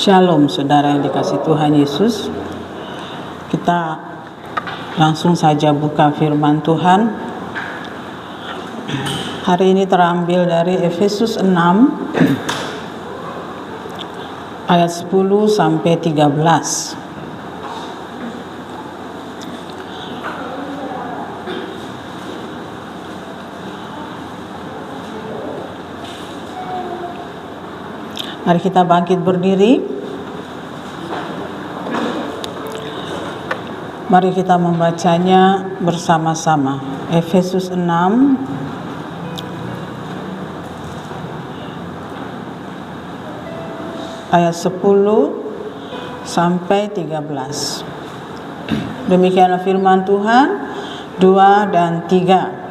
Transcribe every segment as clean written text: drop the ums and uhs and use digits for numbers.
Shalom saudara yang dikasihi Tuhan Yesus. Kita langsung saja buka firman Tuhan. Hari ini terambil dari Efesus 6 ayat 10 sampai 13. Mari kita bangkit berdiri. Mari kita membacanya bersama-sama. Efesus 6 ayat 10 sampai 13. Demikianlah firman Tuhan, 2 dan 3.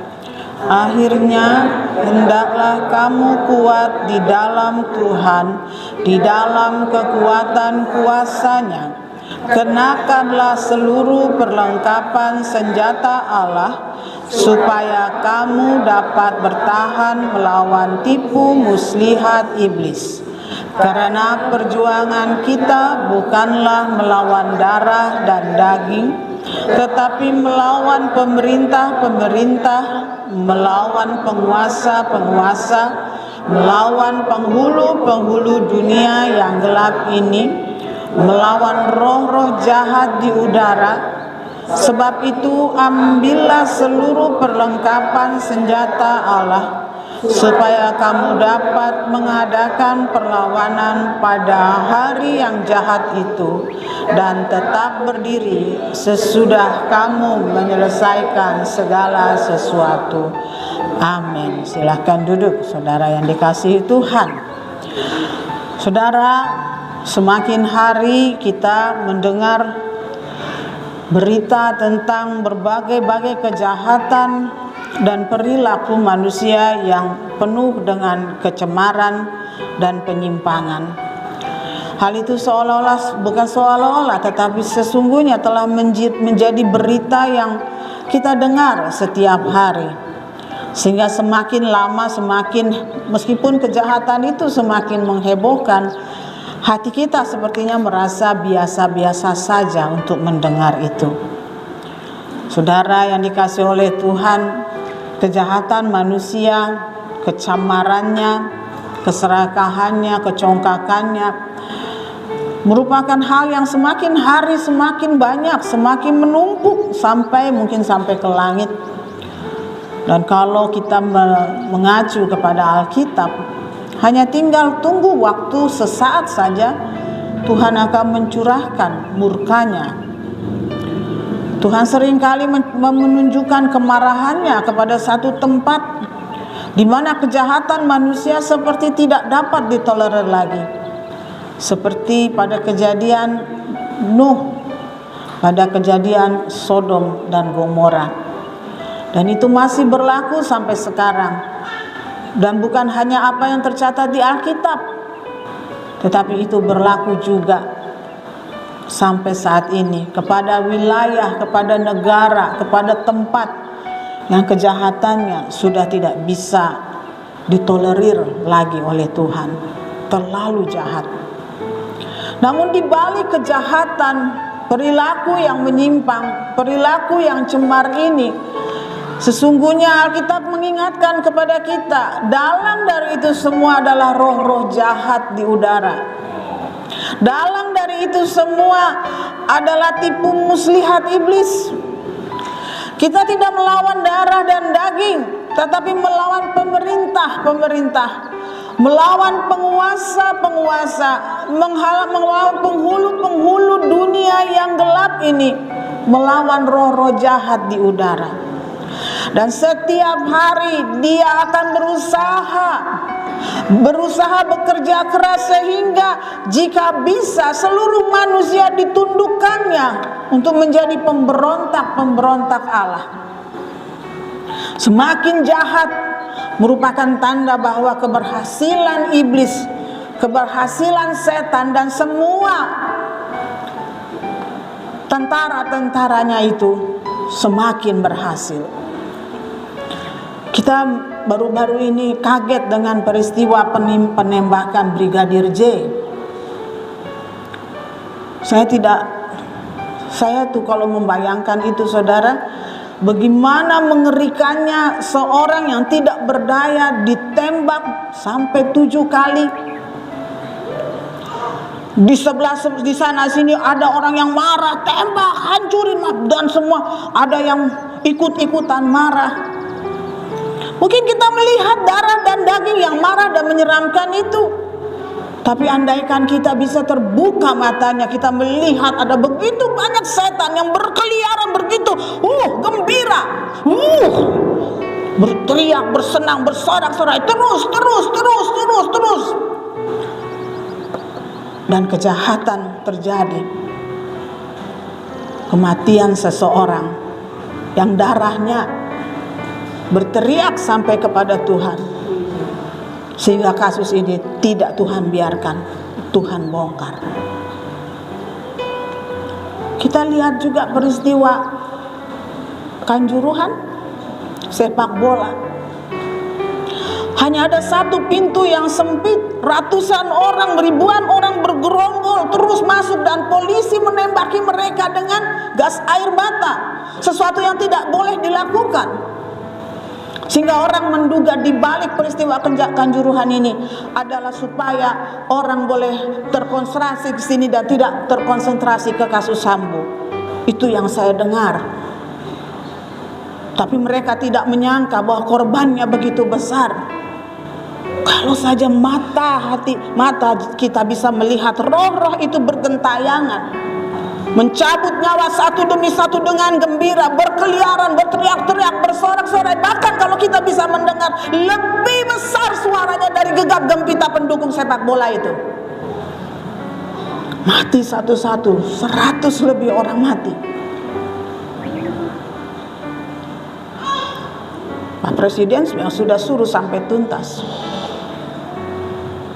Akhirnya hendaklah kamu kuat di dalam Tuhan, di dalam kekuatan kuasa-Nya. Kenakanlah seluruh perlengkapan senjata Allah, supaya kamu dapat bertahan melawan tipu muslihat iblis. Karena perjuangan kita bukanlah melawan darah dan daging, tetapi melawan pemerintah-pemerintah, melawan penguasa-penguasa, melawan penghulu-penghulu dunia yang gelap ini, melawan roh-roh jahat di udara. Sebab itu ambillah seluruh perlengkapan senjata Allah, supaya kamu dapat mengadakan perlawanan pada hari yang jahat itu, dan tetap berdiri sesudah kamu menyelesaikan segala sesuatu. Amin. Silahkan duduk saudara yang dikasihi Tuhan. Saudara, semakin hari kita mendengar berita tentang berbagai-bagai kejahatan dan perilaku manusia yang penuh dengan kecemaran dan penyimpangan. Hal itu bukan seolah-olah, tetapi sesungguhnya telah menjadi berita yang kita dengar setiap hari. Sehingga semakin lama meskipun kejahatan itu semakin menghebohkan, hati kita sepertinya merasa biasa-biasa saja untuk mendengar itu. Saudara yang dikasihi oleh Tuhan, kejahatan manusia, kecemarannya, keserakahannya, kecongkakannya merupakan hal yang semakin hari semakin banyak, semakin menumpuk sampai ke langit. Dan kalau kita mengacu kepada Alkitab, hanya tinggal tunggu waktu sesaat saja Tuhan akan mencurahkan murkanya. Tuhan seringkali menunjukkan kemarahannya kepada satu tempat di mana kejahatan manusia seperti tidak dapat ditolerir lagi. Seperti pada kejadian Nuh, pada kejadian Sodom dan Gomora. Dan itu masih berlaku sampai sekarang. Dan bukan hanya apa yang tercatat di Alkitab, tetapi itu berlaku juga sampai saat ini kepada wilayah, kepada negara, kepada tempat yang kejahatannya sudah tidak bisa ditolerir lagi oleh Tuhan. Terlalu jahat. Namun di balik kejahatan, perilaku yang menyimpang, perilaku yang cemar ini, sesungguhnya Alkitab mengingatkan kepada kita, dalam dari itu semua adalah roh-roh jahat di udara. Dalam dari itu semua adalah tipu muslihat iblis. Kita tidak melawan darah dan daging, tetapi melawan pemerintah-pemerintah, melawan penguasa-penguasa, melawan penghulu-penghulu dunia yang gelap ini, melawan roh-roh jahat di udara. Dan setiap hari dia akan berusaha bekerja keras sehingga jika bisa seluruh manusia ditundukkannya untuk menjadi pemberontak-pemberontak Allah. Semakin jahat merupakan tanda bahwa keberhasilan iblis, keberhasilan setan dan semua tentara-tentaranya itu semakin berhasil. Kita baru-baru ini kaget dengan peristiwa penembakan Brigadir J. Saya tuh kalau membayangkan itu saudara, bagaimana mengerikannya seorang yang tidak berdaya ditembak sampai 7 kali. Di sebelah di sana sini ada orang yang marah, tembak, hancurin, dan semua ada yang ikut-ikutan marah. Mungkin kita melihat darah dan daging yang marah dan menyeramkan itu. Tapi andaikan kita bisa terbuka matanya, kita melihat ada begitu banyak setan yang berkeliaran begitu, gembira, berteriak, bersenang, bersorak-sorai, terus. Dan kejahatan terjadi. Kematian seseorang yang darahnya berteriak sampai kepada Tuhan. Sehingga kasus ini tidak Tuhan biarkan, Tuhan bongkar. Kita lihat juga peristiwa Kanjuruhan sepak bola. Hanya ada satu pintu yang sempit, ratusan orang, ribuan orang bergerombol terus masuk dan polisi menembaki mereka dengan gas air mata. Sesuatu yang tidak boleh dilakukan. Sehingga orang menduga di balik peristiwa Kanjuruhan ini adalah supaya orang boleh terkonsentrasi ke sini dan tidak terkonsentrasi ke kasus Sambo. Itu yang saya dengar. Tapi mereka tidak menyangka bahwa korbannya begitu besar. Kalau saja mata kita bisa melihat roh-roh itu bergentayangan, mencabut nyawa satu demi satu dengan gembira, berkeliaran, berteriak-teriak, bersorak-sorai. Bahkan kalau kita bisa mendengar lebih besar suaranya dari gegap gempita pendukung sepak bola itu. Mati satu-satu, 100 lebih orang mati. Pak Presiden sudah suruh sampai tuntas.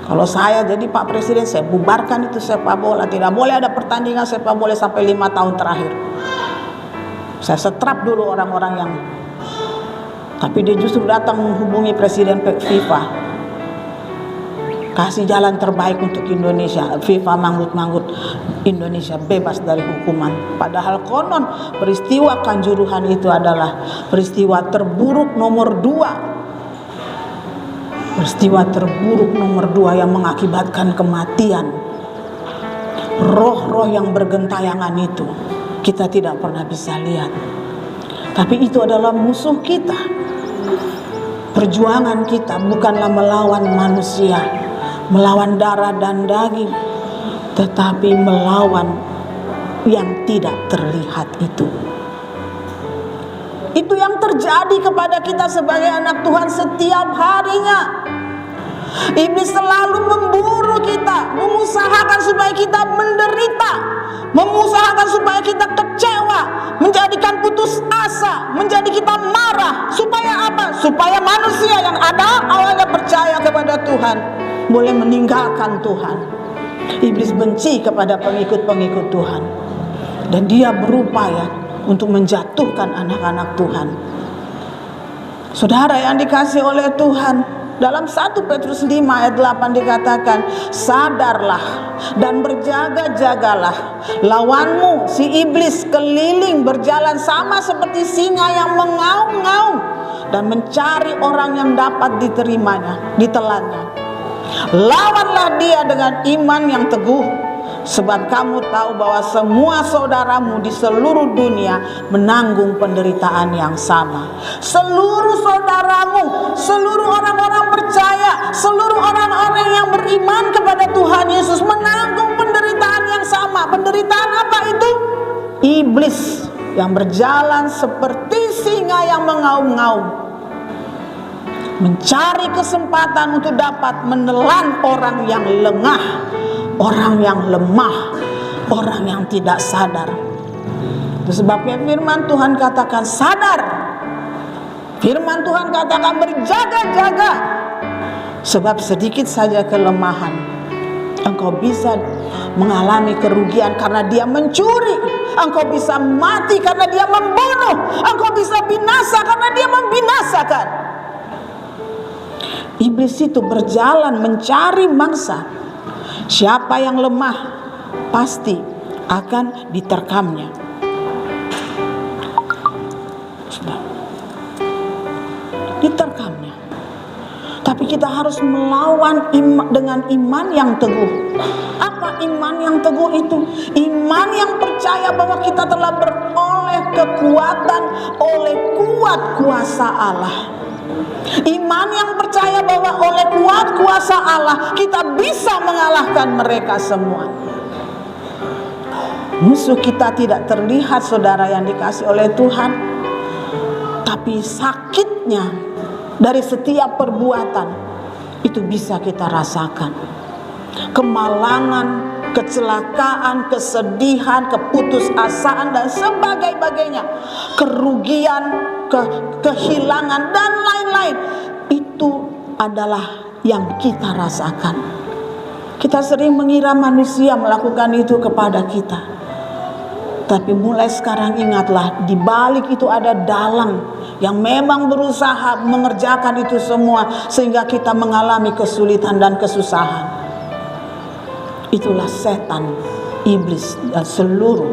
Kalau saya jadi Pak Presiden, saya bubarkan itu sepak bola. Tidak boleh ada pertandingan sepak bola sampai 5 tahun terakhir. Saya setrap dulu orang-orang yang, tapi dia justru datang menghubungi Presiden FIFA, kasih jalan terbaik untuk Indonesia. FIFA manggut-manggut, Indonesia bebas dari hukuman. Padahal konon peristiwa Kanjuruhan itu adalah peristiwa terburuk nomor 2. Peristiwa terburuk nomor 2 yang mengakibatkan kematian. Roh-roh yang bergentayangan itu kita tidak pernah bisa lihat. Tapi itu adalah musuh kita. Perjuangan kita bukanlah melawan manusia, melawan darah dan daging, tetapi melawan yang tidak terlihat itu. Itu yang terjadi kepada kita sebagai anak Tuhan setiap harinya. Iblis selalu memburu kita, mengusahakan supaya kita menderita, mengusahakan supaya kita kecewa, menjadikan putus asa, menjadi kita marah. Supaya apa? Supaya manusia yang ada awalnya percaya kepada Tuhan boleh meninggalkan Tuhan. Iblis benci kepada pengikut-pengikut Tuhan, dan dia berupaya untuk menjatuhkan anak-anak Tuhan. Saudara yang dikasihi oleh Tuhan, dalam 1 Petrus 5 ayat 8 dikatakan, sadarlah dan berjaga-jagalah. Lawanmu si iblis keliling berjalan sama seperti singa yang mengaum-ngaum dan mencari orang yang dapat ditelannya. Lawanlah dia dengan iman yang teguh, sebab kamu tahu bahwa semua saudaramu di seluruh dunia menanggung penderitaan yang sama. Seluruh saudaramu, seluruh orang-orang percaya, seluruh orang-orang yang beriman kepada Tuhan Yesus menanggung penderitaan yang sama. Penderitaan apa itu? Iblis yang berjalan seperti singa yang mengaum-ngaum, mencari kesempatan untuk dapat menelan orang yang lengah, orang yang lemah, orang yang tidak sadar. Itu sebabnya firman Tuhan katakan sadar. Firman Tuhan katakan berjaga-jaga. Sebab sedikit saja kelemahan, engkau bisa mengalami kerugian karena dia mencuri. Engkau bisa mati karena dia membunuh. Engkau bisa binasa karena dia membinasakan. Iblis itu berjalan mencari mangsa. Siapa yang lemah, pasti akan diterkamnya. Diterkamnya. Tapi kita harus melawan dengan iman yang teguh. Apa iman yang teguh itu? Iman yang percaya bahwa kita telah beroleh kekuatan oleh kuat kuasa Allah. Iman yang percaya bahwa oleh kuat kuasa Allah kita bisa mengalahkan mereka semua. Musuh kita tidak terlihat, saudara yang dikasih oleh Tuhan, tapi sakitnya dari setiap perbuatan itu bisa kita rasakan. Kemalangan, kecelakaan, kesedihan, keputusasaan dan sebagainya, kerugian, kehilangan dan lain-lain, itu adalah yang kita rasakan. Kita sering mengira manusia melakukan itu kepada kita, tapi mulai sekarang ingatlah, di balik itu ada dalang yang memang berusaha mengerjakan itu semua sehingga kita mengalami kesulitan dan kesusahan. Itulah setan, iblis dan seluruh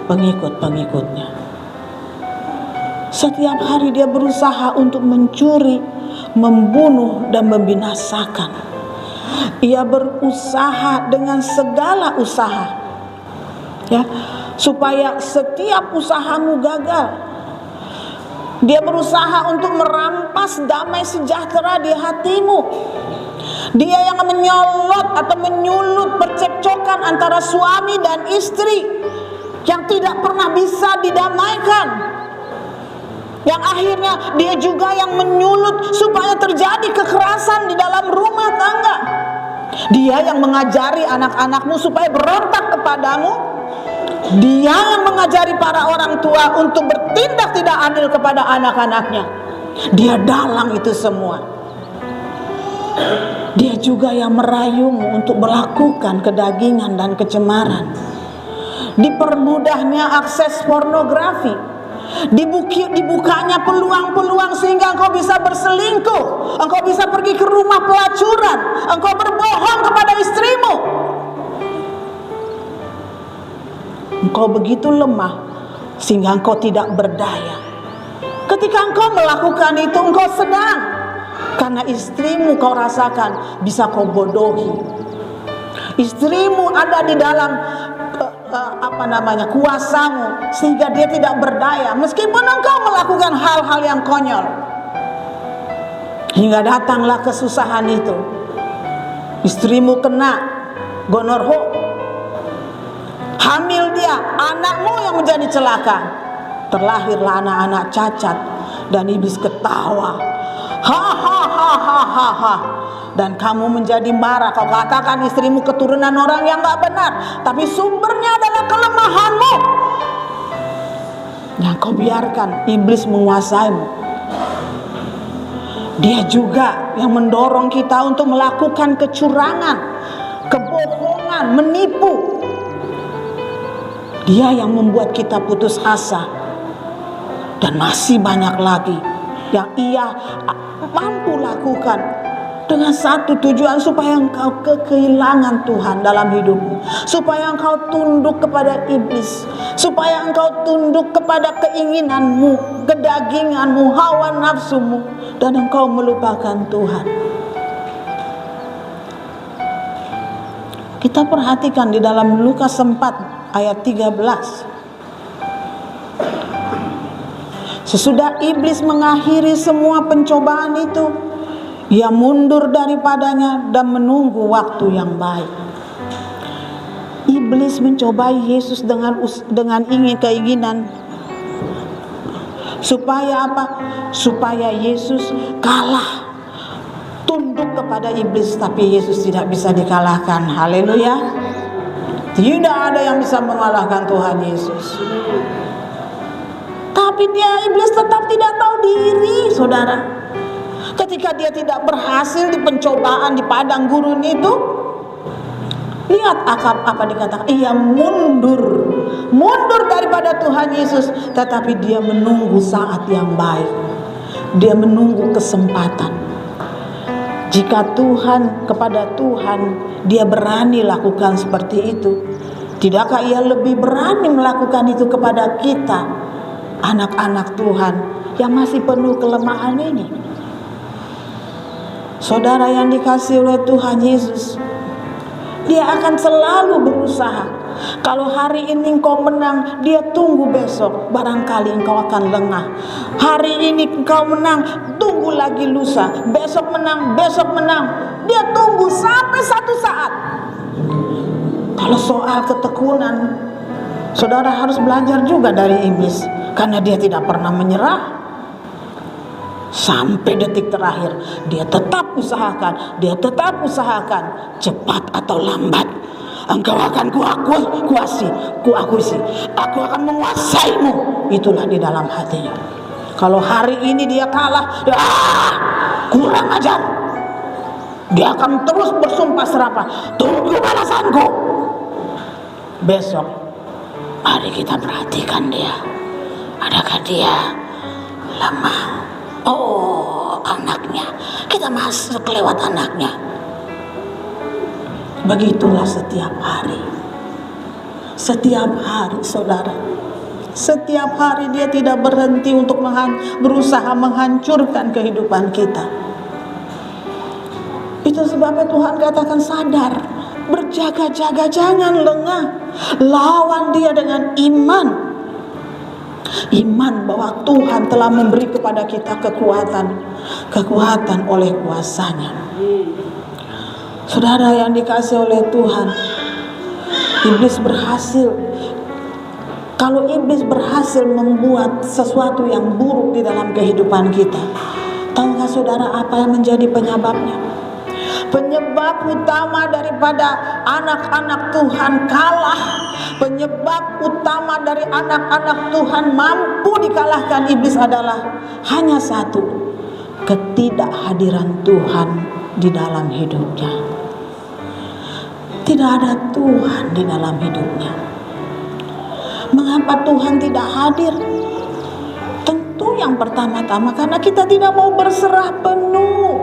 pengikut-pengikutnya. Setiap hari dia berusaha untuk mencuri, membunuh dan membinasakan. Ia berusaha dengan segala usaha, ya, supaya setiap usahamu gagal. Dia berusaha untuk merampas damai sejahtera di hatimu. Dia yang menyolot atau menyulut percekcokan antara suami dan istri yang tidak pernah bisa didamaikan. Yang akhirnya dia juga yang menyulut supaya terjadi kekerasan di dalam rumah tangga. Dia yang mengajari anak-anakmu supaya berontak kepadamu. Dia yang mengajari para orang tua untuk bertindak tidak adil kepada anak-anaknya. Dia dalang itu semua. Dia juga yang merayumu untuk melakukan kedagingan dan kecemaran. Dipermudahnya akses pornografi, dibukanya peluang-peluang sehingga engkau bisa berselingkuh, engkau bisa pergi ke rumah pelacuran, engkau berbohong kepada istrimu. Engkau begitu lemah sehingga engkau tidak berdaya. Ketika engkau melakukan itu, engkau sedang, karena istrimu kau rasakan bisa kau bodohi. Istrimu ada di dalam kuasamu sehingga dia tidak berdaya meskipun engkau melakukan hal-hal yang konyol. Hingga datanglah kesusahan itu. Istrimu kena gonorho, hamil dia, anakmu yang menjadi celaka. Terlahirlah anak-anak cacat dan iblis ketawa. Ha. Dan kamu menjadi marah. Kau katakan istrimu keturunan orang yang gak benar, tapi sumbernya adalah kelemahanmu yang kau biarkan iblis menguasaimu. Dia juga yang mendorong kita untuk melakukan kecurangan, kebohongan, menipu. Dia yang membuat kita putus asa. Dan masih banyak lagi yang ia mampu lakukan dengan satu tujuan, supaya engkau kehilangan Tuhan dalam hidupmu, supaya engkau tunduk kepada iblis, supaya engkau tunduk kepada keinginanmu, kedaginganmu, hawa nafsumu, dan engkau melupakan Tuhan. Kita perhatikan di dalam Lukas 4 ayat 13. Sesudah iblis mengakhiri semua pencobaan itu, ia mundur daripadanya dan menunggu waktu yang baik. Iblis mencobai Yesus dengan keinginan supaya apa? Supaya Yesus kalah, tunduk kepada iblis, tapi Yesus tidak bisa dikalahkan. Haleluya. Tidak ada yang bisa mengalahkan Tuhan Yesus. Tapi iblis tetap tidak tahu diri, saudara. Ketika dia tidak berhasil di pencobaan di padang gurun itu, lihat apa dikatakan, ia mundur daripada Tuhan Yesus, tetapi dia menunggu saat yang baik. Dia menunggu kesempatan. Jika kepada Tuhan dia berani lakukan seperti itu, Tidakkah Ia lebih berani melakukan itu kepada kita, anak-anak Tuhan yang masih penuh kelemahan ini? Saudara yang dikasihi oleh Tuhan Yesus, Dia akan selalu berusaha. Kalau hari ini engkau menang, Dia tunggu besok, barangkali engkau akan lengah. Hari ini engkau menang, tunggu lagi lusa, besok menang, Dia tunggu sampai satu saat. Kalau soal ketekunan, saudara harus belajar juga dari iblis, karena dia tidak pernah menyerah. Sampai detik terakhir dia tetap usahakan, cepat atau lambat engkau akan kuakuisi, aku akan menguasaimu. Itulah di dalam hatinya. Kalau hari ini dia kalah, kurang ajar, dia akan terus bersumpah serapah, tunggu balasanku. Besok mari kita perhatikan dia, adakah dia lemah? Oh, anaknya, kita masuk lewat anaknya. Begitulah setiap hari saudara. Setiap hari dia tidak berhenti untuk berusaha menghancurkan kehidupan kita. Itu sebabnya Tuhan katakan sadar, berjaga-jaga, jangan lengah. Lawan dia dengan iman bahwa Tuhan telah memberi kepada kita kekuatan oleh kuasa-Nya. Saudara yang dikasihi oleh Tuhan, kalau iblis berhasil membuat sesuatu yang buruk di dalam kehidupan kita, tahukah saudara apa yang menjadi penyebabnya? Penyebab utama daripada anak-anak Tuhan kalah, penyebab utama dari anak-anak Tuhan mampu dikalahkan iblis adalah hanya satu: ketidakhadiran Tuhan di dalam hidupnya. Tidak ada Tuhan di dalam hidupnya. Mengapa Tuhan tidak hadir? Tentu yang pertama-tama karena kita tidak mau berserah penuh,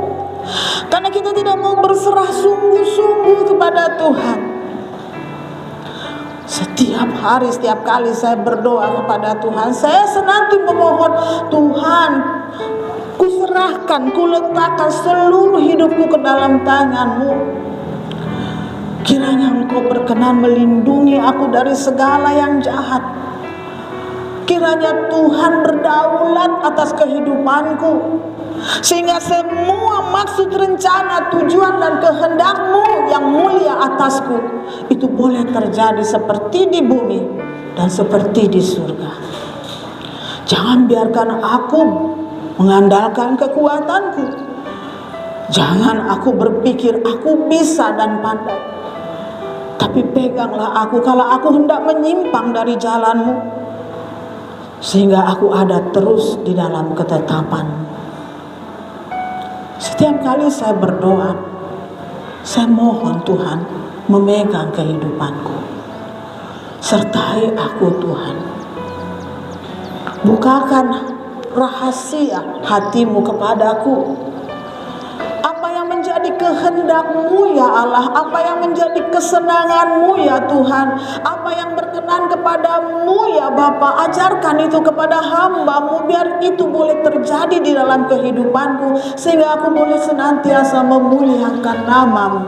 karena kita tidak mau berserah sungguh-sungguh kepada Tuhan. Setiap hari, setiap kali saya berdoa kepada Tuhan, saya senantiasa memohon, Tuhan, kuletakkan seluruh hidupku ke dalam tangan-Mu. Kiranya Engkau berkenan melindungi aku dari segala yang jahat. Kiranya Tuhan berdaulat atas kehidupanku, sehingga semua maksud, rencana, tujuan dan kehendak-Mu yang mulia atasku itu boleh terjadi seperti di bumi dan seperti di surga. Jangan biarkan aku mengandalkan kekuatanku. Jangan aku berpikir aku bisa dan pandai, tapi peganglah aku kalau aku hendak menyimpang dari jalan-Mu, sehingga aku ada terus di dalam ketetapan-Mu. Setiap kali saya berdoa, saya mohon Tuhan memegang kehidupanku. Sertai aku Tuhan. Bukakan rahasia hati-Mu kepadaku. Apa yang menjadi kehendak-Mu ya Allah, apa yang menjadi kesenangan-Mu ya Tuhan, apa yang berkenan kepada-Mu ya Bapa, ajarkan itu kepada hamba-Mu, biar itu boleh terjadi di dalam kehidupanku, sehingga aku boleh senantiasa memuliakan nama-Mu.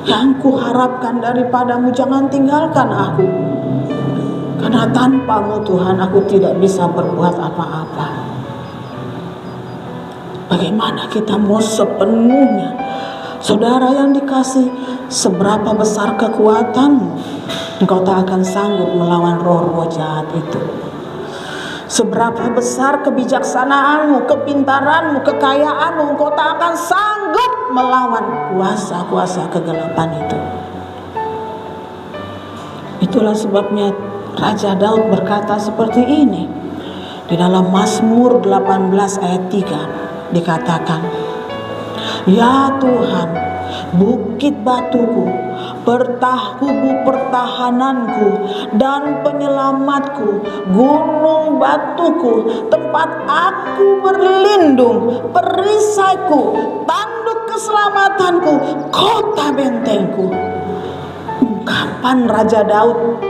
Yang kuharapkan daripada-Mu, jangan tinggalkan aku, karena tanpa-Mu Tuhan aku tidak bisa berbuat apa-apa. Bagaimana kita mau sepenuhnya, saudara yang dikasih, seberapa besar kekuatanmu, engkau tak akan sanggup melawan roh-roh jahat itu. Seberapa besar kebijaksanaanmu, kepintaranmu, kekayaanmu, engkau tak akan sanggup melawan kuasa-kuasa kegelapan itu. Itulah sebabnya Raja Daud berkata seperti ini di dalam Mazmur 18 ayat 3. Dikatakan, ya Tuhan, bukit batuku, kubu pertahananku dan penyelamatku, gunung batuku, tempat aku berlindung, perisaiku, tanduk keselamatanku, kota bentengku. Ungkap ucapan Raja Daud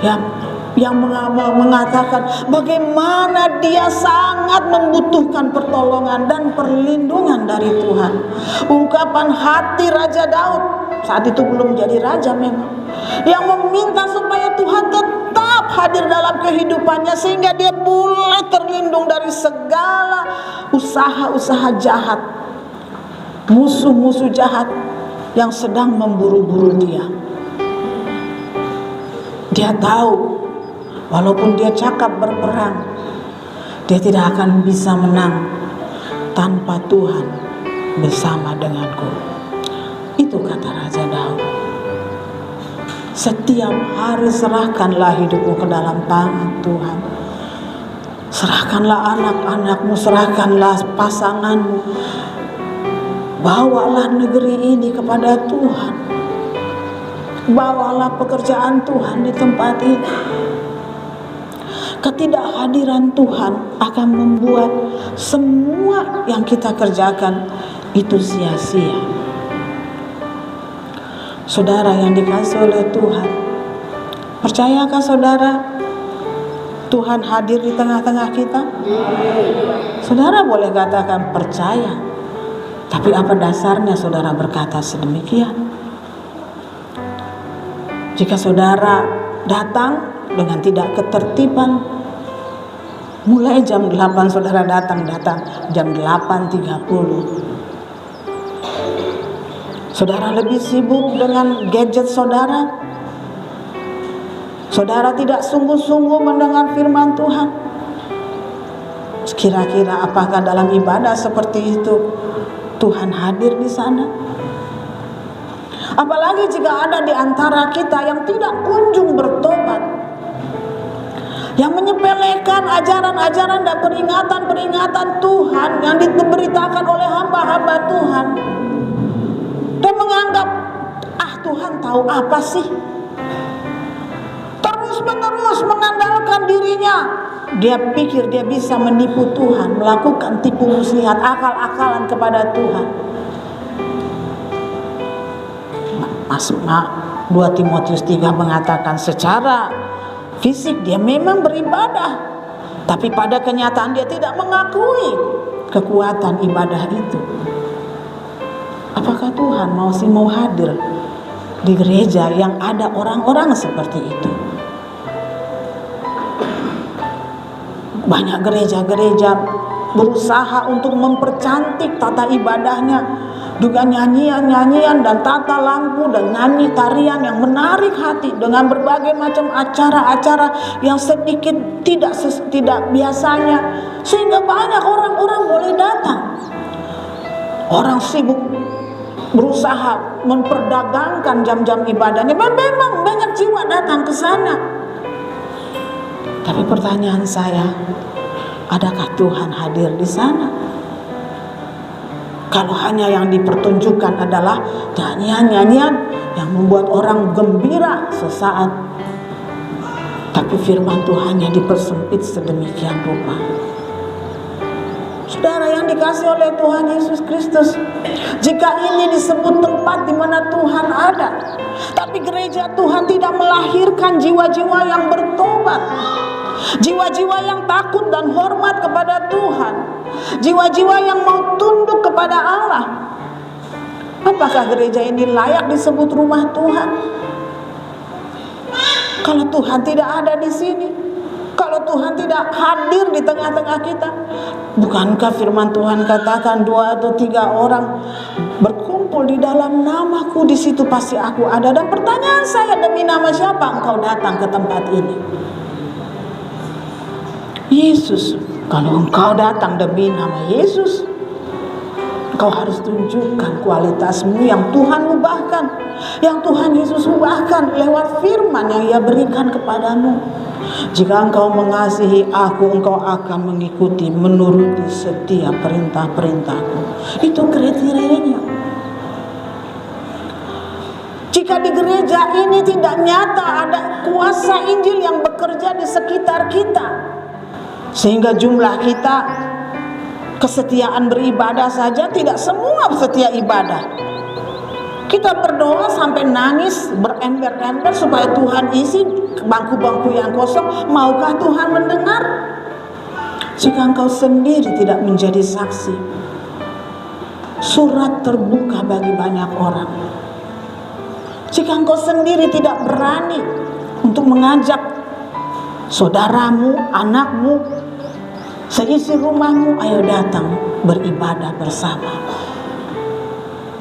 yang mengatakan bagaimana dia sangat membutuhkan pertolongan dan perlindungan dari Tuhan. Ungkapan hati Raja Daud, saat itu belum jadi raja memang, yang meminta supaya Tuhan tetap hadir dalam kehidupannya sehingga dia boleh terlindung dari segala usaha-usaha jahat, musuh-musuh jahat yang sedang memburu-buru dia. Dia tahu walaupun dia cakap berperang, dia tidak akan bisa menang tanpa Tuhan bersama denganku. Itu kata Raja Daud. Setiap hari serahkanlah hidupmu ke dalam tangan Tuhan. Serahkanlah anak-anakmu, serahkanlah pasanganmu. Bawalah negeri ini kepada Tuhan. Bawalah pekerjaan Tuhan di tempat ini. Ketidakhadiran Tuhan akan membuat semua yang kita kerjakan itu sia-sia. Saudara yang dikasihi oleh Tuhan, percayakah saudara Tuhan hadir di tengah-tengah kita? Saudara boleh katakan percaya, tapi apa dasarnya saudara berkata sedemikian? Jika saudara datang dengan tidak ketertiban, mulai jam 8 saudara datang jam 8.30. Saudara lebih sibuk dengan gadget saudara. Saudara tidak sungguh-sungguh mendengar firman Tuhan. Kira-kira apakah dalam ibadah seperti itu Tuhan hadir di sana? Apalagi jika ada di antara kita yang tidak kunjung bertobat, yang menyepelekan ajaran-ajaran dan peringatan-peringatan Tuhan yang diberitakan oleh hamba-hamba Tuhan, dan menganggap Tuhan tahu apa sih, terus-menerus mengandalkan dirinya. Dia pikir dia bisa menipu Tuhan, melakukan tipu muslihat, akal-akalan kepada Tuhan. 2 Timotius 3 mengatakan secara fisik dia memang beribadah, tapi pada kenyataan dia tidak mengakui kekuatan ibadah itu. Apakah Tuhan mau hadir di gereja yang ada orang-orang seperti itu? Banyak gereja-gereja berusaha untuk mempercantik tata ibadahnya dengan nyanyian-nyanyian dan tata lampu dan nyanyi tarian yang menarik hati, dengan berbagai macam acara-acara yang sedikit tidak biasanya, sehingga banyak orang-orang boleh datang. Orang sibuk berusaha memperdagangkan jam-jam ibadahnya. Memang banyak jiwa datang ke sana. Tapi pertanyaan saya, adakah Tuhan hadir di sana? Kalau hanya yang dipertunjukkan adalah nyanyian-nyanyian yang membuat orang gembira sesaat, tapi firman Tuhannya dipersempit sedemikian rupa. Saudara yang dikasihi oleh Tuhan Yesus Kristus, jika ini disebut tempat di mana Tuhan ada, tapi gereja Tuhan tidak melahirkan jiwa-jiwa yang bertobat, jiwa-jiwa yang takut dan hormat kepada Tuhan, jiwa-jiwa yang mau tunduk kepada Allah, apakah gereja ini layak disebut rumah Tuhan? Kalau Tuhan tidak ada di sini, kalau Tuhan tidak hadir di tengah-tengah kita, bukankah firman Tuhan katakan 2 atau 3 orang berkumpul di dalam namaku, di situ pasti aku ada. Dan pertanyaan saya, demi nama siapa engkau datang ke tempat ini? Yesus. Kalau engkau datang demi nama Yesus, engkau harus tunjukkan kualitasmu yang Tuhan ubahkan, yang Tuhan Yesus ubahkan lewat firman yang Ia berikan kepadamu. Jika engkau mengasihi aku, engkau akan mengikuti, menuruti setiap perintah-perintahku. Itu kriterianya. Jika di gereja ini tidak nyata ada kuasa Injil yang bekerja di sekitar kita, sehingga jumlah kita kesetiaan beribadah saja tidak semua setia ibadah. Kita berdoa sampai nangis, berember-ember supaya Tuhan isi bangku-bangku yang kosong. Maukah Tuhan mendengar? Jika engkau sendiri tidak menjadi saksi, surat terbuka bagi banyak orang. Jika engkau sendiri tidak berani untuk mengajak saudaramu, anakmu, seisi rumahmu, ayo datang beribadah bersama.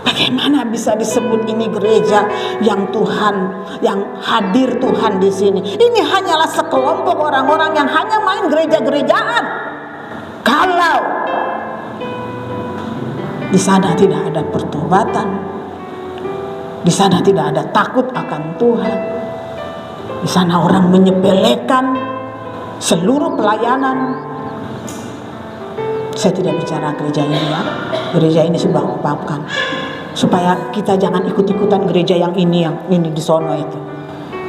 Bagaimana bisa disebut ini gereja yang Tuhan, yang hadir Tuhan di sini? Ini hanyalah sekelompok orang-orang yang hanya main gereja-gerejaan. Kalau di sana tidak ada pertobatan, di sana tidak ada takut akan Tuhan, di sana orang menyepelekan seluruh pelayanan. Saya tidak bicara gereja ini ya, gereja ini sebabkan supaya kita jangan ikut-ikutan gereja yang ini di sono itu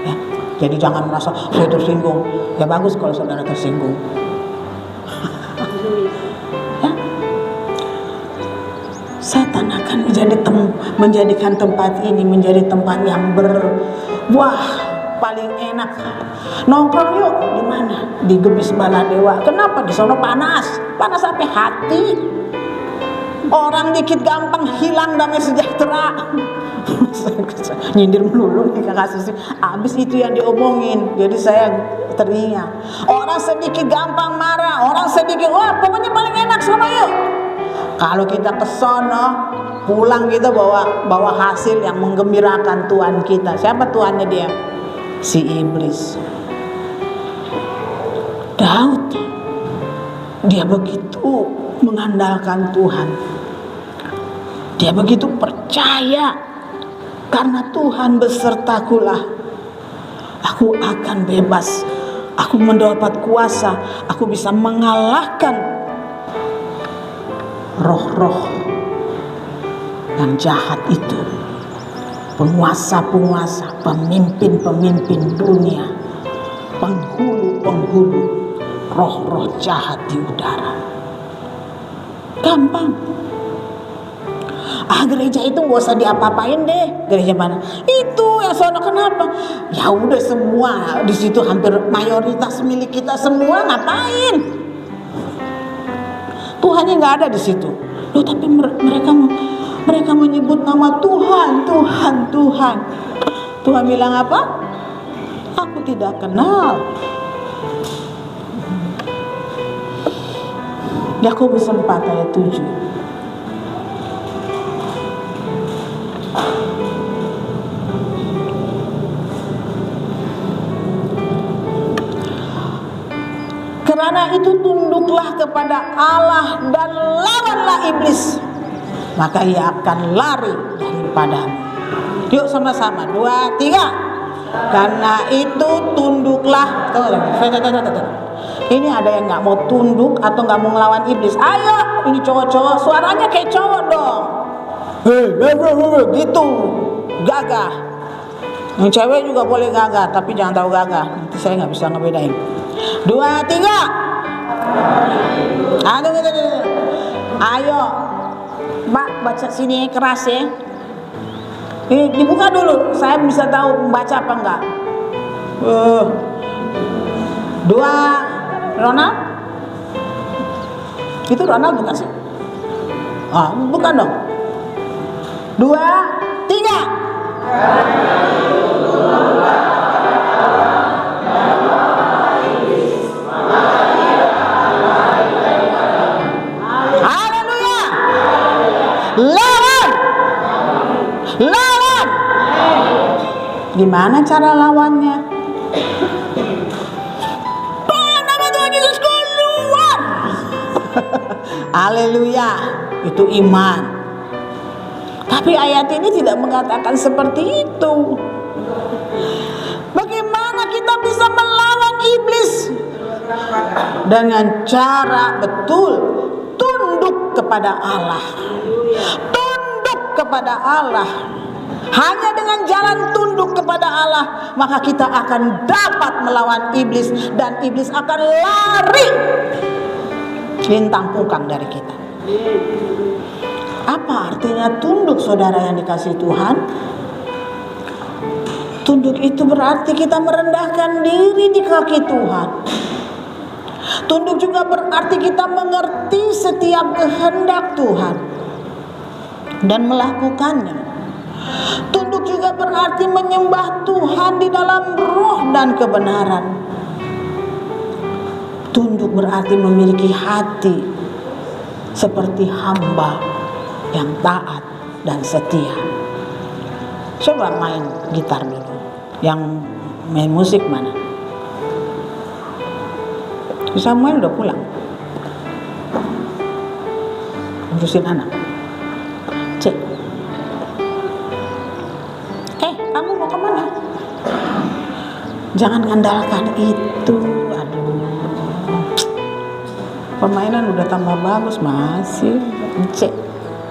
ya. Jadi jangan merasa saya tersinggung. Ya bagus kalau saudara tersinggung ya. Satan akan menjadikan tempat ini menjadi tempat yang paling enak. Nongkrong yuk di mana? Di Gebis Baladewa. Kenapa? Di sono panas sampai hati. Orang dikit gampang hilang damai sejahtera. Nyindir melulu nih kakak Susi. Abis itu yang diomongin, jadi saya teringat. Orang sedikit gampang marah, orang sedikit, wah pokoknya paling enak sono yuk. Kalau kita ke sono, pulang kita bawa hasil yang menggembirakan Tuhan kita. Siapa Tuhannya dia? Si iblis. Daud, dia begitu mengandalkan Tuhan. Dia begitu percaya, karena Tuhan besertakulah, aku akan bebas, aku mendapat kuasa, aku bisa mengalahkan roh-roh yang jahat itu, penguasa-penguasa, pemimpin-pemimpin dunia, penghulu-penghulu roh-roh jahat di udara. Gampang. Gereja itu gak usah diapa-apain deh. Gereja mana? Itu yang sono. Kenapa? Ya udah semua di situ hampir mayoritas milik kita semua. Ngapain? Tuhannya nggak ada di situ. Loh, tapi mereka menyebut nama Tuhan. Tuhan bilang apa? Aku tidak kenal. Yakobus 4 ayat 7. Karena itu tunduklah kepada Allah dan lawanlah iblis, maka ia akan lari daripadamu. Yuk sama-sama, 2, 3. Karena itu tunduklah. Ini ada yang nggak mau tunduk atau nggak mau ngelawan iblis. Ayo, ini cowok-cowok suaranya kayak cowok dong. Gitu, gagah. Yang cewek juga boleh gagah, tapi jangan tahu gagah. Nanti saya nggak bisa ngebedain. 2, 3. Ayo, Mbak baca sini keras ya. Ini dibuka dulu, saya bisa tahu membaca apa enggak. 2, Ronald. Itu Ronald bukan sih? Bukan dong. 2, 3. Haleluya. Lawan. Gimana cara lawannya? Tolong nama Tuhan Yesus keluar. Haleluya. Itu iman. Tapi ayat ini tidak mengatakan seperti itu. Bagaimana kita bisa melawan iblis? Dengan cara betul tunduk kepada Allah. Tunduk kepada Allah. Hanya dengan jalan tunduk kepada Allah, maka kita akan dapat melawan iblis, dan iblis akan lari lintang pungkang dari kita. Apa artinya tunduk, saudara yang dikasihi Tuhan? Tunduk itu berarti kita merendahkan diri di kaki Tuhan. Tunduk juga berarti kita mengerti setiap kehendak Tuhan dan melakukannya. Tunduk juga berarti menyembah Tuhan di dalam roh dan kebenaran. Tunduk berarti memiliki hati seperti hamba yang taat dan setia. Coba main gitar dulu. Yang main musik mana? Samuel udah pulang. Urusin anak. Cek. Kamu mau kemana? Jangan ngandalkan itu. Aduh. Permainan udah tambah bagus, masih. Cek.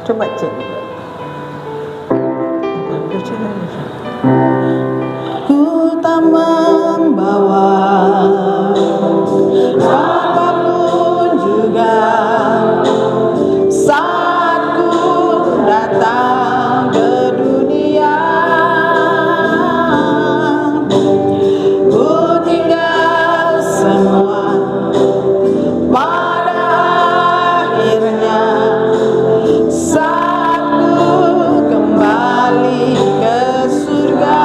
Coba cek. Ku tak membawa apapun juga saat ku datang ke dunia. Ku tinggal semua pada akhirnya saat ku kembali ke surga.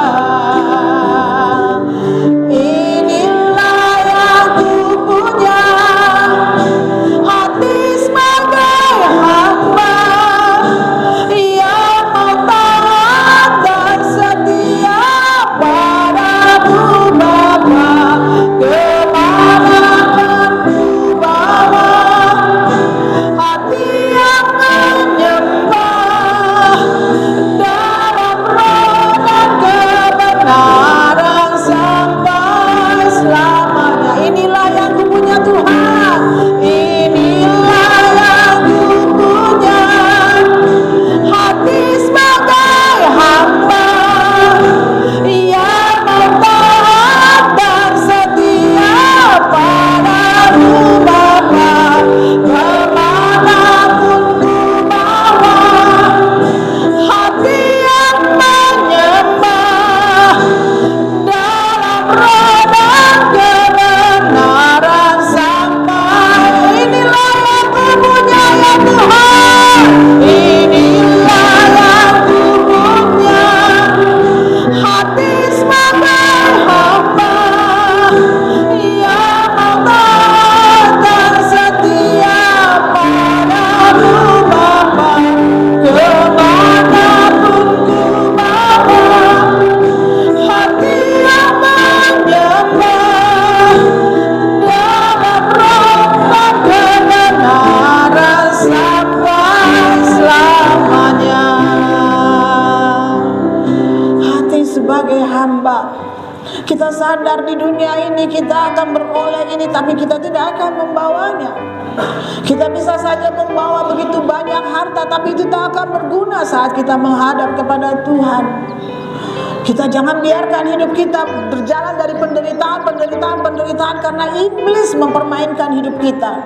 Inilah yang ku punya, hati sebagai hamba yang mau taat dan setia padamu Bapa. Kemanapun ku bawa, hati yang menyembah dalam roh dan kebenaran sampai selamanya. Inilah yang ku punya Tuhan, inilah yang ku punya, hati sebagai hamba yang mau taat dan setia padamu Bapa. Kemanapun ku bawa, hati yang menyembah dalam roh dan kebenaran sampai. Inilah yang ku punya ya Tuhan, inilah yang ku punya, hati sebagai hamba yang mau taat dan setia padamu Bapa. Kemanapun ku bawa, hati yang menyembah dalam roh dan kebenaran sampai selamanya. Hati sebagai hamba. Kita sadar di dunia ini kita akan beroleh ini, tapi kita tidak akan membawanya. Kita bisa saja membawa begitu banyak harta, tapi itu tak akan berguna saat kita menghadap kepada Tuhan. Kita jangan biarkan hidup kita berjalan dari penderitaan karena iblis mempermainkan hidup kita.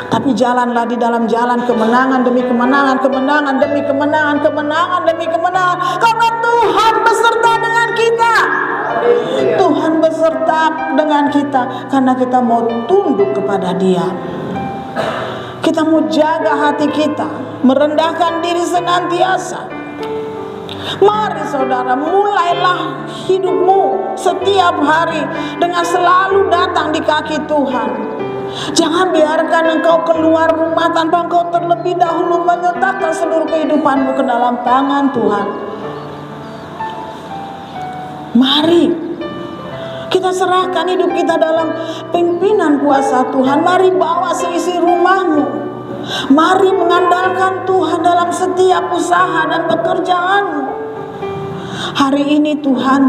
Tapi jalanlah di dalam jalan kemenangan demi kemenangan, kemenangan demi kemenangan, kemenangan demi kemenangan. Karena Tuhan beserta dengan kita. Tuhan beserta dengan kita karena kita mau tunduk kepada Dia. Kita mau jaga hati kita, merendahkan diri senantiasa. Mari saudara, mulailah hidupmu setiap hari dengan selalu datang di kaki Tuhan. Jangan biarkan engkau keluar rumah tanpa engkau terlebih dahulu menyertakan seluruh kehidupanmu ke dalam tangan Tuhan. Mari kita serahkan hidup kita dalam pimpinan kuasa Tuhan. Mari bawa seisi rumahmu. Mari mengandalkan Tuhan dalam setiap usaha dan pekerjaanmu. Hari ini Tuhan,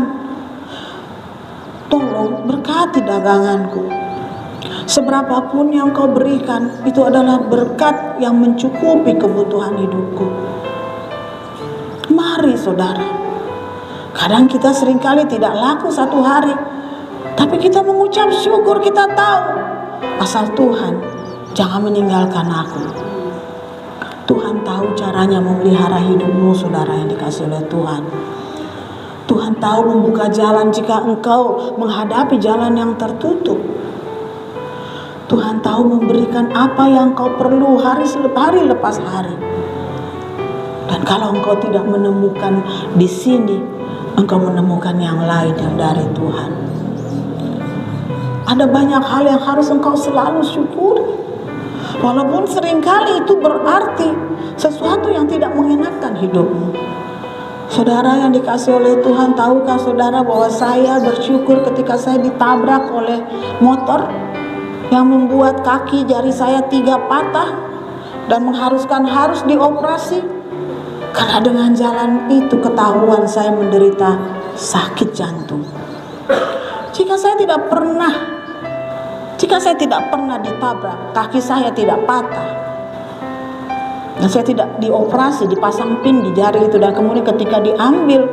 tolong berkati daganganku. Seberapapun yang kau berikan, itu adalah berkat yang mencukupi kebutuhan hidupku. Mari saudara, kadang kita seringkali tidak laku satu hari, tapi kita mengucap syukur, kita tahu asal Tuhan jangan meninggalkan aku. Tuhan tahu caranya memelihara hidupmu, saudara yang dikasihi oleh Tuhan. Tuhan tahu membuka jalan jika engkau menghadapi jalan yang tertutup. Tuhan tahu memberikan apa yang kau perlu hari lepas hari. Dan kalau engkau tidak menemukan di sini, engkau menemukan yang lain yang dari Tuhan. Ada banyak hal yang harus engkau selalu syukuri. Walaupun seringkali itu berarti sesuatu yang tidak mengenakan hidupmu. Saudara yang dikasihi oleh Tuhan, tahukah saudara bahwa saya bersyukur ketika saya ditabrak oleh motor yang membuat kaki jari saya 3 patah dan mengharuskan harus dioperasi. Karena dengan jalan itu ketahuan saya menderita sakit jantung. Jika saya tidak pernah ditabrak, kaki saya tidak patah, dan saya tidak dioperasi, dipasang pin di jari itu, dan kemudian ketika diambil,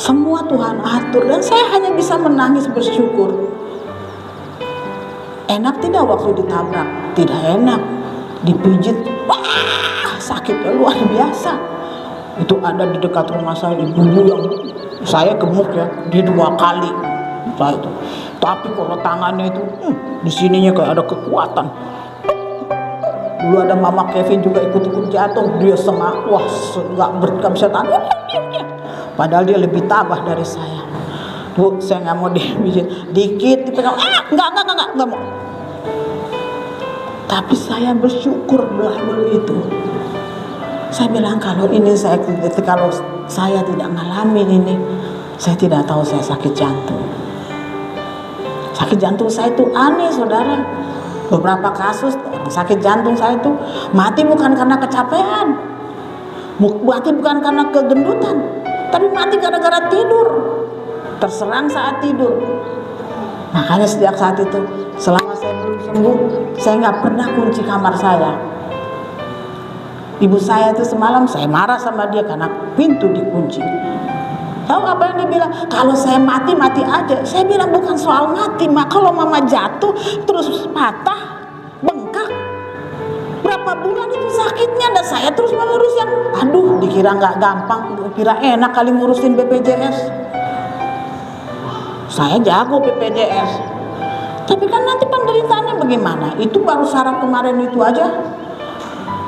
semua Tuhan atur, dan saya hanya bisa menangis bersyukur. Enak tidak waktu ditabrak? Tidak enak. Dipijit, wah, sakitnya luar biasa. Itu ada di dekat rumah saya ibu yang saya gemuk ya, dia 2 kali. Itu. Tapi kalau tangannya itu di sininya kayak ada kekuatan. Dulu ada Mama Kevin juga ikut-ikut jatuh, dia wah nggak bisa tahan. Padahal dia lebih tabah dari saya. Bu, saya nggak mau dipijit, dikit dipegang, nggak mau. Tapi saya bersyukur melalui itu. Saya bilang kalau saya tidak ngalamin ini, saya tidak tahu saya sakit jantung. Sakit jantung saya itu aneh, saudara. Beberapa kasus sakit jantung saya itu mati bukan karena kecapean, mati bukan karena kegendutan, tapi mati gara-gara tidur, terserang saat tidur. Makanya sejak saat itu, selama saya belum sembuh, saya nggak pernah kunci kamar saya. Ibu saya itu semalam saya marah sama dia karena pintu dikunci. Tahu apa yang dia bilang? Kalau saya mati aja. Saya bilang bukan soal mati, mak. Kalau mama jatuh terus patah, bengkak, berapa bulan itu sakitnya, dan saya terus menerus yang, aduh, dikira nggak gampang, dikira enak kali ngurusin BPJS. Saya jago BPJS, tapi kan nanti penderitaannya bagaimana? Itu baru syarat kemarin itu aja.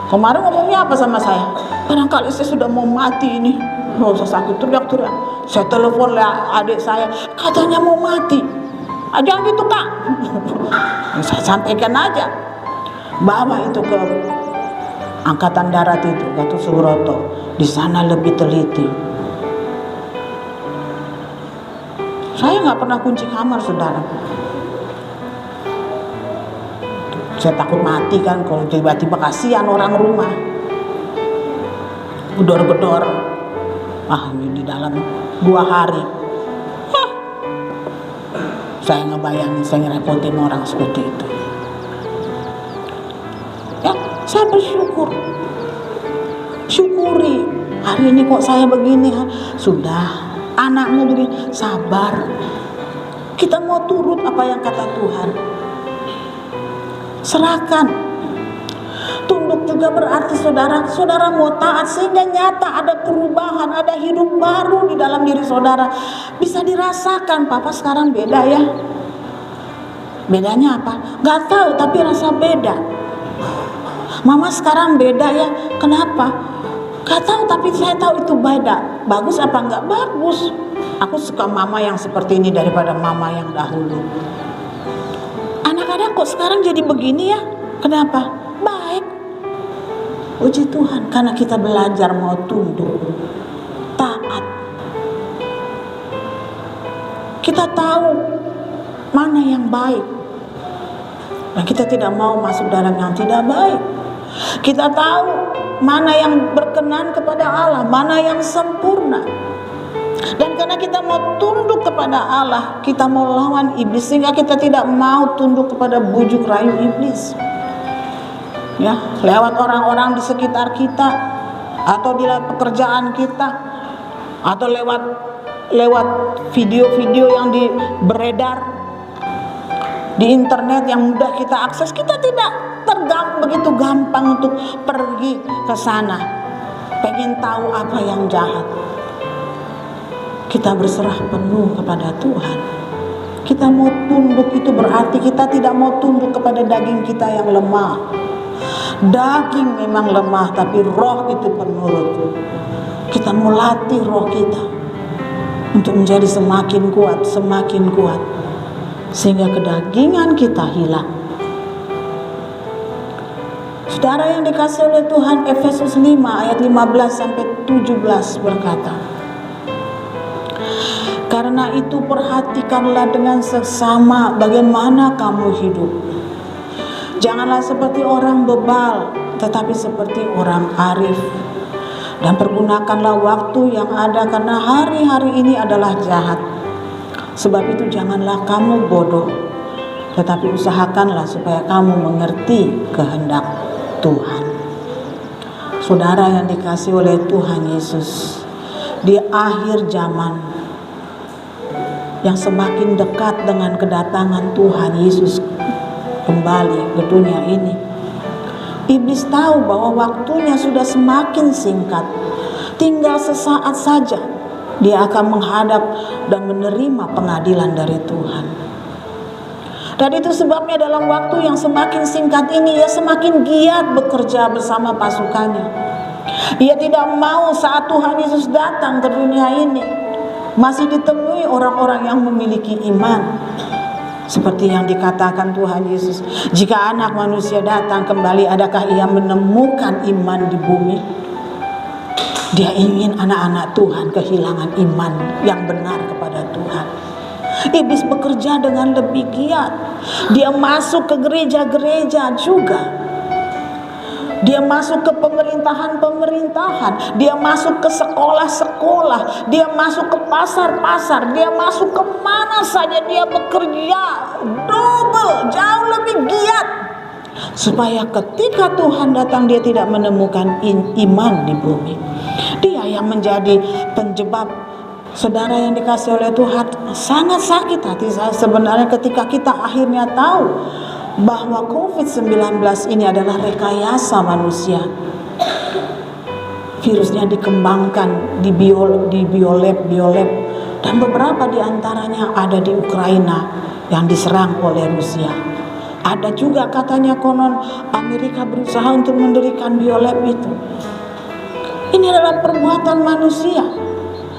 Kemarin ngomongnya apa sama saya? Barangkali saya sudah mau mati ini. Nggak usah sakit, teriak-teriak. Saya telepon adik saya, katanya mau mati. Jangan gitu, Kak. Saya sampaikan aja. Bawa itu ke Angkatan Darat itu, Gatot Subroto. Di sana lebih teliti. Saya nggak pernah kunci kamar, saudara. Saya takut mati kan, kalau tiba-tiba kasihan orang rumah. Gedor-gedor. Ini di dalam 2 hari. Saya ngebayangin, saya ngerepotin orang seperti itu. Ya, saya bersyukur. Syukuri. Hari ini kok saya begini. Sudah, anakmu begini. Sabar. Kita mau turut apa yang kata Tuhan. Serahkan. Tunduk juga berarti saudara mau taat sehingga nyata ada perubahan, ada hidup baru di dalam diri saudara. Bisa dirasakan, papa sekarang beda ya. Bedanya apa? Gak tahu, tapi rasa beda. Mama sekarang beda ya. Kenapa? Gak tahu, tapi saya tahu itu beda. Bagus apa enggak? Bagus. Aku suka mama yang seperti ini daripada mama yang dahulu. Anak-anak kok sekarang jadi begini ya? Kenapa? Baik. Puji Tuhan, karena kita belajar mau tunduk, taat. Kita tahu mana yang baik, dan kita tidak mau masuk dalam yang tidak baik. Kita tahu mana yang berkenan kepada Allah, mana yang sempurna. Dan karena kita mau tunduk kepada Allah, kita mau lawan iblis, sehingga kita tidak mau tunduk kepada bujuk rayu iblis. Ya, lewat orang-orang di sekitar kita, atau di pekerjaan kita, atau lewat video-video yang beredar di internet yang mudah kita akses, kita tidak begitu gampang untuk pergi ke sana, pengen tahu apa yang jahat. Kita berserah penuh kepada Tuhan. Kita mau tunduk, itu berarti kita tidak mau tunduk kepada daging kita yang lemah. Daging memang lemah, tapi roh itu penurut. Kita mau latih roh kita untuk menjadi semakin kuat, sehingga kedagingan kita hilang. Saudara yang dikasihi oleh Tuhan, Efesus 5 ayat 15 sampai 17 berkata, karena itu perhatikanlah dengan seksama bagaimana kamu hidup. Janganlah seperti orang bebal, tetapi seperti orang arif. Dan pergunakanlah waktu yang ada, karena hari-hari ini adalah jahat. Sebab itu janganlah kamu bodoh, tetapi usahakanlah supaya kamu mengerti kehendak Tuhan. Saudara yang dikasihi oleh Tuhan Yesus, di akhir zaman yang semakin dekat dengan kedatangan Tuhan Yesus kembali ke dunia ini, iblis tahu bahwa waktunya sudah semakin singkat. Tinggal sesaat saja dia akan menghadap dan menerima pengadilan dari Tuhan. Dan itu sebabnya dalam waktu yang semakin singkat ini, ia semakin giat bekerja bersama pasukannya. Ia tidak mau saat Tuhan Yesus datang ke dunia ini masih ditemui orang-orang yang memiliki iman. Seperti yang dikatakan Tuhan Yesus, jika anak manusia datang kembali, adakah ia menemukan iman di bumi? Dia ingin anak-anak Tuhan kehilangan iman yang benar kepada Tuhan. Iblis bekerja dengan lebih giat. Dia masuk ke gereja-gereja juga. Dia masuk ke pemerintahan-pemerintahan, dia masuk ke sekolah-sekolah, dia masuk ke pasar-pasar, dia masuk ke mana saja dia bekerja double, jauh lebih giat, supaya ketika Tuhan datang dia tidak menemukan iman di bumi. Dia yang menjadi penjebak. Saudara yang dikasihi oleh Tuhan, sangat sakit hati saya sebenarnya ketika kita akhirnya tahu bahwa COVID-19 ini adalah rekayasa manusia. Virusnya dikembangkan di biolab, dan beberapa di antaranya ada di Ukraina yang diserang oleh Rusia. Ada juga katanya konon Amerika berusaha untuk mendirikan biolab itu. Ini adalah perbuatan manusia.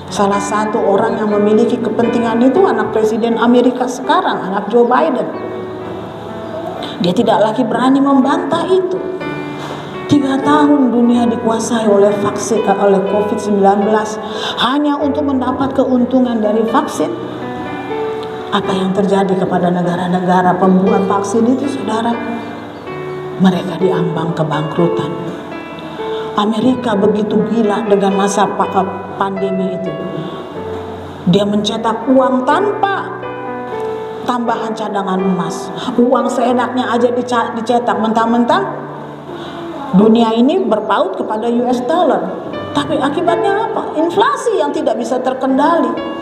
Salah satu orang yang memiliki kepentingan itu anak Presiden Amerika sekarang, anak Joe Biden. Dia tidak lagi berani membantah itu. 3 tahun dunia dikuasai oleh vaksin, oleh COVID-19 hanya untuk mendapat keuntungan dari vaksin. Apa yang terjadi kepada negara-negara pembuat vaksin itu, saudara? Mereka diambang kebangkrutan. Amerika begitu gila dengan masa pandemi itu. Dia mencetak uang tanpa tambahan cadangan emas. Uang seenaknya aja dicetak, mentang-mentang dunia ini berpaut kepada US dollar. Tapi akibatnya apa? Inflasi yang tidak bisa terkendali.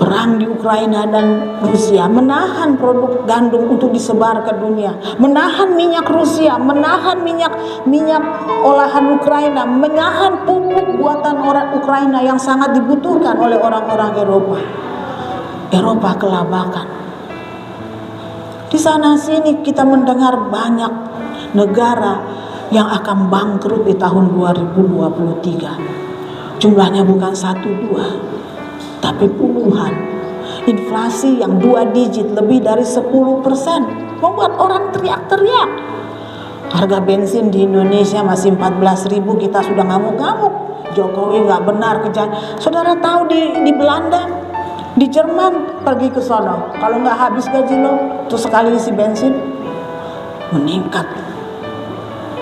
Perang di Ukraina dan Rusia menahan produk gandum untuk disebar ke dunia, menahan minyak Rusia, menahan minyak olahan Ukraina, menahan pupuk buatan orang Ukraina yang sangat dibutuhkan oleh orang-orang Eropa. Eropa kelabakan. Di sana sini kita mendengar banyak negara yang akan bangkrut di tahun 2023. Jumlahnya bukan 1-2, tapi puluhan. Inflasi yang 2 digit, lebih dari 10%, membuat orang teriak-teriak. Harga bensin di Indonesia masih 14.000, kita sudah ngamuk-ngamuk. Jokowi nggak benar kerjaan. Saudara tahu di Belanda, di Jerman, pergi ke sono, kalau nggak habis gaji lo, terus sekali isi bensin, meningkat.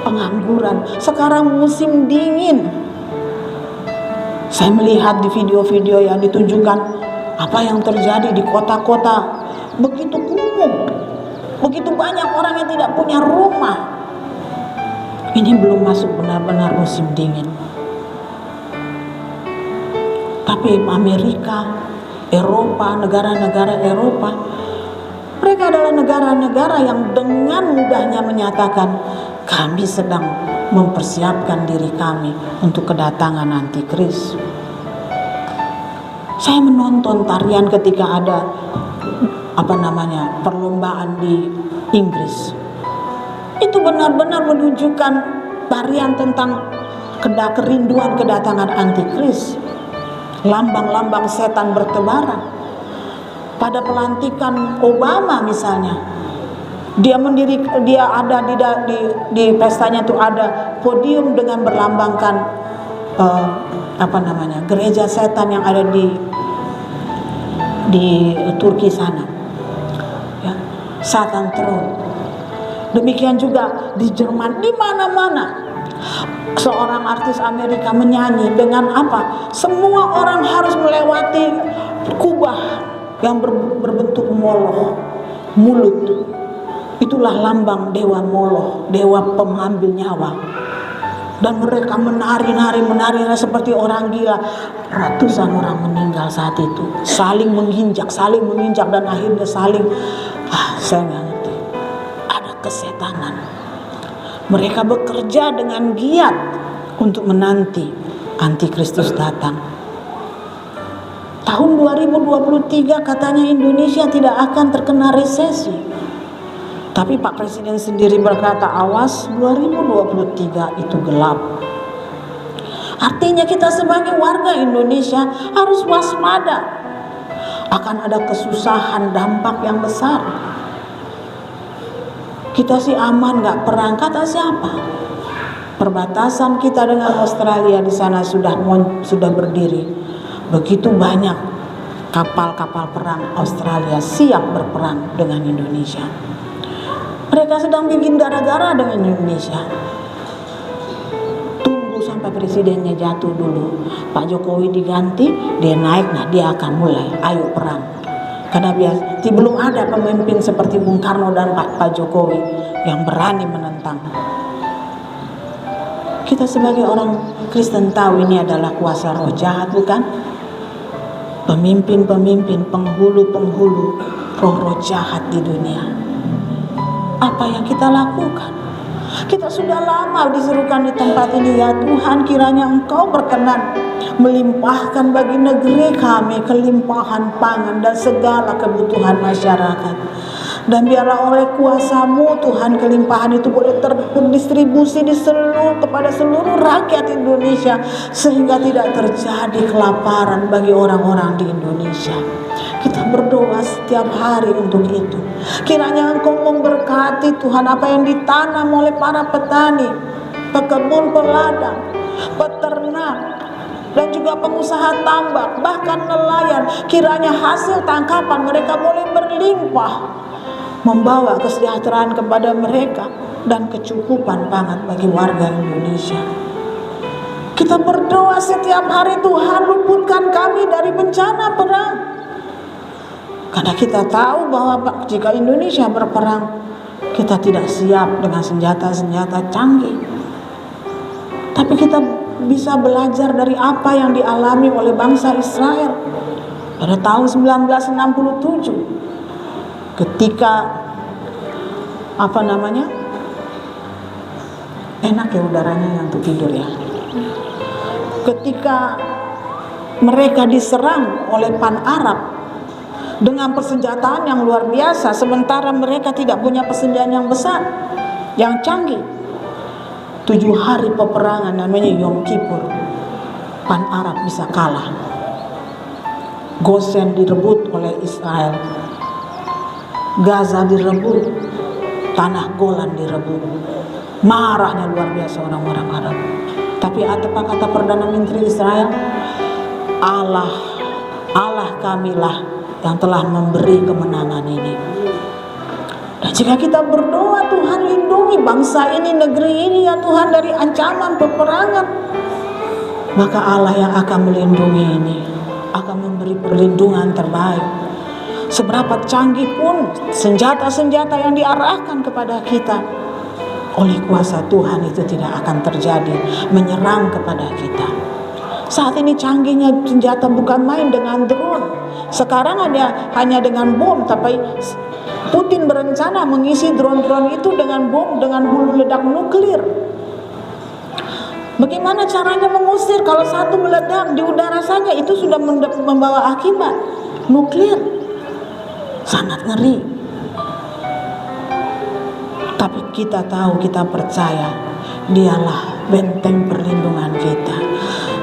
Pengangguran. Sekarang musim dingin. Saya melihat di video-video yang ditunjukkan apa yang terjadi di kota-kota, begitu kumuh, begitu banyak orang yang tidak punya rumah. Ini belum masuk benar-benar musim dingin. Tapi Amerika, Eropa, negara-negara Eropa Mereka adalah negara-negara yang dengan mudahnya menyatakan, kami sedang mempersiapkan diri kami untuk kedatangan antikris. Saya menonton tarian ketika ada perlombaan di Inggris. Itu benar-benar menunjukkan tarian tentang kerinduan kedatangan antikris. Lambang-lambang setan bertebaran. Pada pelantikan Obama misalnya, dia ada di pestanya tuh ada podium dengan berlambangkan gereja setan yang ada di Turki sana, ya, Satan Throne. Demikian juga di Jerman, di mana-mana seorang artis Amerika menyanyi dengan apa? Semua orang harus melewati kubah yang berbentuk Moloch, mulut. Itulah lambang dewa Moloch, dewa pengambil nyawa. Dan mereka menari seperti orang gila. Ratusan orang meninggal saat itu, saling menginjak dan akhirnya saya nggak ngerti. Ada kesetanan. Mereka bekerja dengan giat untuk menanti antikristus datang. Tahun 2023 katanya Indonesia tidak akan terkena resesi. Tapi Pak Presiden sendiri berkata, awas 2023 itu gelap. Artinya kita sebagai warga Indonesia harus waspada. Akan ada kesusahan, dampak yang besar. Kita sih aman, gak perang, kata siapa? Perbatasan kita dengan Australia di sana sudah berdiri. Begitu banyak kapal-kapal perang Australia siap berperang dengan Indonesia. Mereka sedang bikin gara-gara dengan Indonesia. Tunggu sampai presidennya jatuh dulu, Pak Jokowi diganti, dia naik, dia akan mulai, ayo perang. Karena belum ada pemimpin seperti Bung Karno dan Pak Jokowi yang berani menentang. Kita sebagai orang Kristen tahu ini adalah kuasa roh jahat, bukan? Pemimpin-pemimpin, penghulu-penghulu roh-roh jahat di dunia. Apa yang kita lakukan? Kita sudah lama diserukan di tempat ini, ya Tuhan, kiranya Engkau berkenan melimpahkan bagi negeri kami kelimpahan pangan dan segala kebutuhan masyarakat. Dan biarlah oleh kuasa-Mu Tuhan, kelimpahan itu boleh terdistribusi kepada seluruh rakyat Indonesia, sehingga tidak terjadi kelaparan bagi orang-orang di Indonesia. Kita berdoa setiap hari untuk itu. Kiranya Engkau memberkati Tuhan apa yang ditanam oleh para petani, pekebun, peladang, peternak, dan juga pengusaha tambak, bahkan nelayan. Kiranya hasil tangkapan mereka boleh berlimpah, membawa kesejahteraan kepada mereka dan kecukupan pangan bagi warga Indonesia. Kita berdoa setiap hari, Tuhan, luputkan kami dari bencana perang. Karena kita tahu bahwa jika Indonesia berperang, kita tidak siap dengan senjata-senjata canggih. Tapi kita bisa belajar dari apa that dialami oleh bangsa Israel pada tahun 1967. Ketika enak ya udaranya yang untuk tidur ya. Ketika mereka diserang oleh Pan Arab dengan persenjataan yang luar biasa, sementara mereka tidak punya persenjataan yang besar, yang canggih. 7 hari peperangan namanya Yom Kippur, Pan Arab bisa kalah. Gosen direbut oleh Israel, Gaza direbut, tanah Golan direbut. Marahnya luar biasa orang-orang Arab. Tapi apa kata Perdana Menteri Israel? Allah kamilah yang telah memberi kemenangan ini. Dan jika kita berdoa, Tuhan lindungi bangsa ini, negeri ini ya Tuhan dari ancaman peperangan, maka Allah yang akan melindungi ini akan memberi perlindungan terbaik. Seberapa canggih pun senjata-senjata yang diarahkan kepada kita, oleh kuasa Tuhan itu tidak akan terjadi menyerang kepada kita. Saat ini canggihnya senjata bukan main dengan drone. Sekarang hanya dengan bom, tapi Putin berencana mengisi drone-drone itu dengan bom, dengan hulu ledak nuklir. Bagaimana caranya mengusir? Kalau satu meledak di udara saja itu sudah membawa akibat nuklir. Sangat ngeri. Tapi kita tahu, kita percaya Dialah benteng perlindungan kita,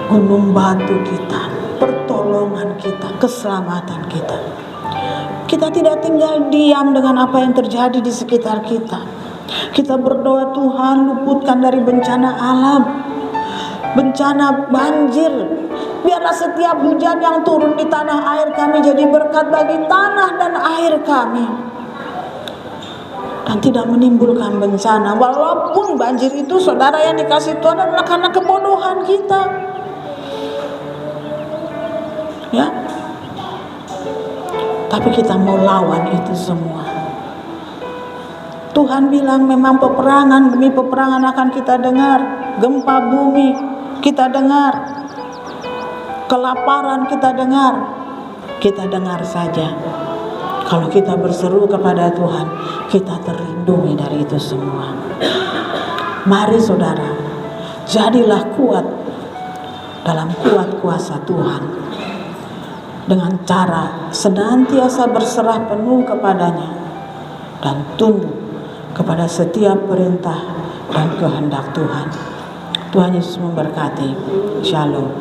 gunung batu kita, pertolongan kita, keselamatan kita. Kita tidak tinggal diam dengan apa yang terjadi di sekitar kita. Kita berdoa, Tuhan luputkan dari bencana alam, bencana banjir. Biarlah setiap hujan yang turun di tanah air kami jadi berkat bagi tanah dan air kami, dan tidak menimbulkan bencana. Walaupun banjir itu, saudara yang dikasih Tuhan, adalah karena kebodohan kita, ya. Tapi kita mau lawan itu semua. Tuhan bilang memang peperangan demi peperangan akan kita dengar, gempa bumi kita dengar, kelaparan kita dengar saja. Kalau kita berseru kepada Tuhan, kita terlindungi dari itu semua. Mari saudara, jadilah kuat dalam kuat kuasa Tuhan, dengan cara senantiasa berserah penuh kepadanya dan tunduk kepada setiap perintah dan kehendak Tuhan. Tuhan Yesus memberkati. Shalom.